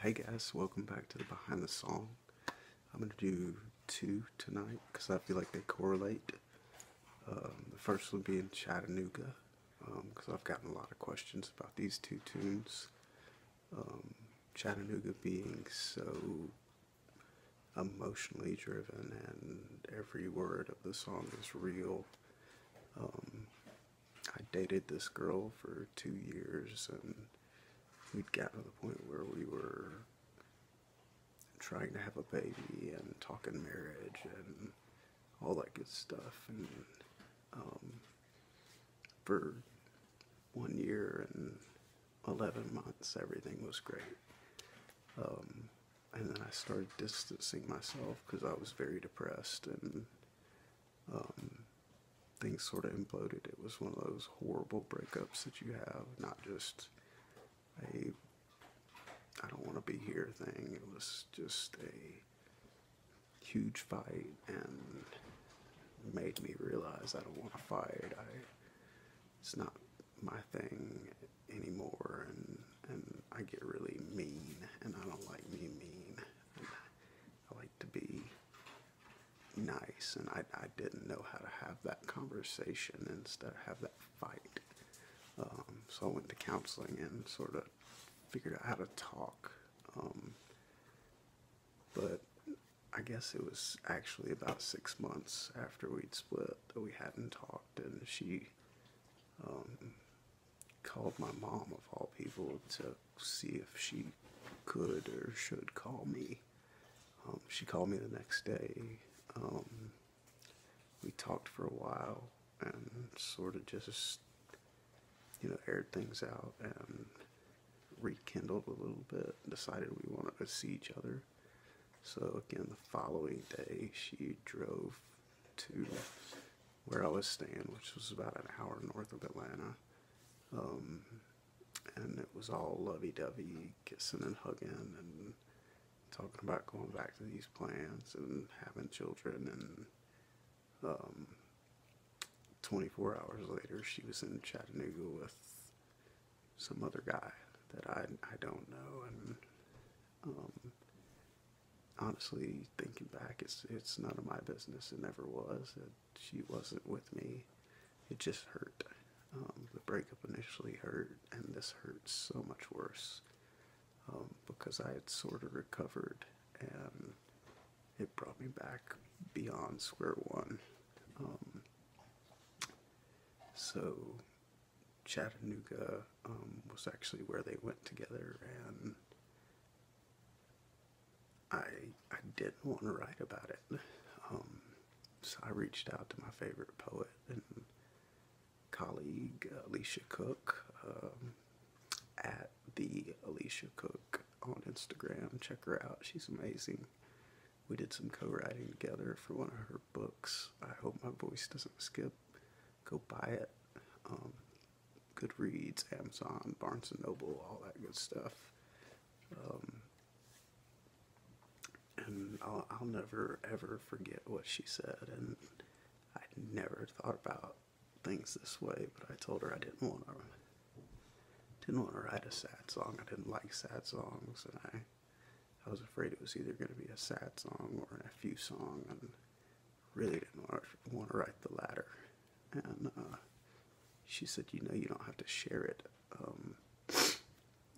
Hey guys, welcome back to the Behind the Song. I'm going to do two tonight because I feel like they correlate. The first one being Chattanooga, because I've gotten a lot of questions about these two tunes. Chattanooga being so emotionally driven and every word of the song is real. I dated this girl for 2 years and we'd gotten to the point where we were trying to have a baby and talking marriage and all that good stuff. And for 1 year and 11 months, everything was great. And then I started distancing myself because I was very depressed and things sort of imploded. It was one of those horrible breakups that you have, not just a I don't want to be here thing. It was just a huge fight and made me realize I don't want to fight. It's not my thing anymore, and I get really mean, and I don't like being mean. And I like to be nice, and I didn't know how to have that conversation instead of have that fight. So I went to counseling and sort of figured out how to talk. But I guess it was actually about 6 months after we'd split that we hadn't talked, and she called my mom, of all people, to see if she could or should call me. She called me the next day. We talked for a while and sort of just, aired things out and rekindled a little bit, decided we wanted to see each other. So again, the following day, she drove to where I was staying, which was about an hour north of Atlanta. And it was all lovey-dovey, kissing and hugging and talking about going back to these plans and having children. And 24 hours later, she was in Chattanooga with some other guy that I don't know. And honestly, thinking back, it's none of my business. It never was. She wasn't with me. It just hurt. The breakup initially hurt, and this hurt so much worse because I had sort of recovered, and it brought me back beyond square one. So Chattanooga was actually where they went together, and I didn't want to write about it. So I reached out to my favorite poet and colleague, Alicia Cook, at the Alicia Cook on Instagram. Check her out. She's amazing. We did some co-writing together for one of her books. I hope my voice doesn't skip. Go buy it. Goodreads, Amazon, Barnes & Noble, all that good stuff. And I'll never ever forget what she said, and I never thought about things this way, but I told her I didn't want to write a sad song. I didn't like sad songs, and I was afraid it was either going to be a sad song or an FU song, and really didn't want to write the latter. And she said, you don't have to share it,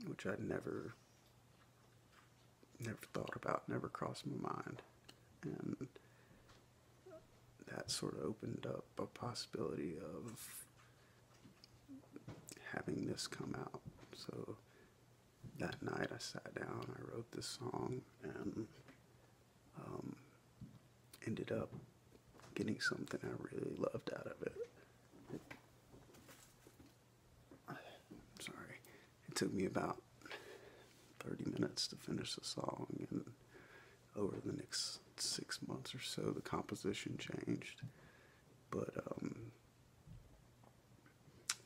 which I never thought about, never crossed my mind. And that sort of opened up a possibility of having this come out. So that night I sat down, I wrote this song, and ended up getting something I really loved out of it. Sorry. It took me about 30 minutes to finish the song, and over the next 6 months or so, the composition changed. But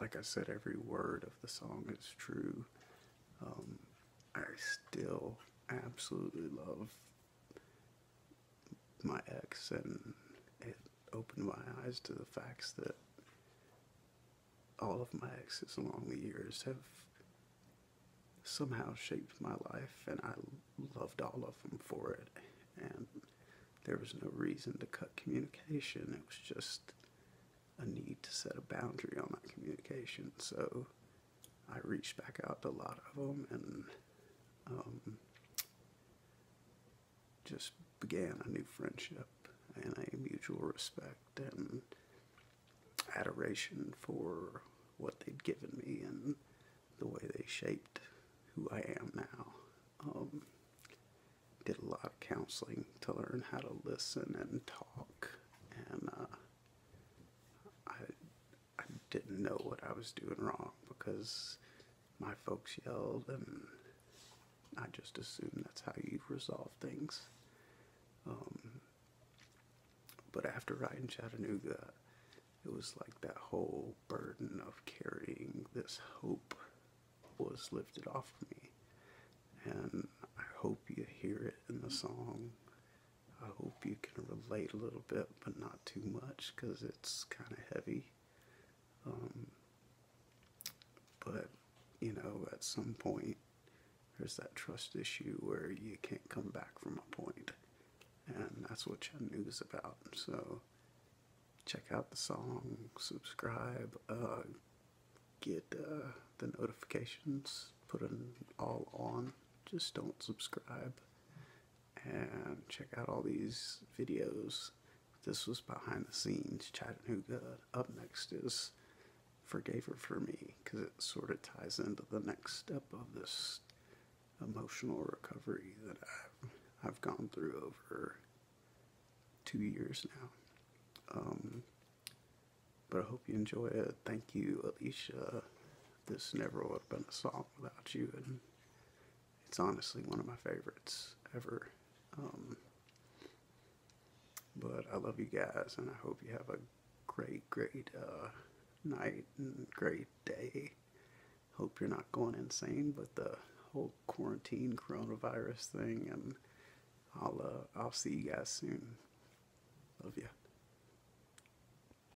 like I said, every word of the song is true. I still absolutely love my ex, and it opened my eyes to the facts that all of my exes along the years have somehow shaped my life, and I loved all of them for it. And there was no reason to cut communication. It was just a need to set a boundary on that communication. So I reached back out to a lot of them and just began a new friendship and a mutual respect and adoration for what they'd given me and the way they shaped who I am now. Did a lot of counseling to learn how to listen and talk, and I didn't know what I was doing wrong because my folks yelled, and I just assumed that's how you resolve things. But after writing Chattanooga, it was like that whole burden of carrying this hope was lifted off of me. And I hope you hear it in the song. I hope you can relate a little bit, but not too much, because it's kind of heavy. But, you know, at some point, there's that trust issue where you can't come back from a point. And that's what Chattanooga's about. So check out the song, subscribe, get the notifications, put them all on. Just don't subscribe. And check out all these videos. This was behind the scenes Chattanooga. Up next is Forgave Her For Me, because it sort of ties into the next step of this emotional recovery that I've gone through over 2 years now. But I hope you enjoy it. Thank you, Alicia. This never would have been a song without you, and it's honestly one of my favorites ever. But I love you guys, and I hope you have a great night and great day. Hope you're not going insane, but the whole quarantine coronavirus thing, and I'll see you guys soon. Love ya.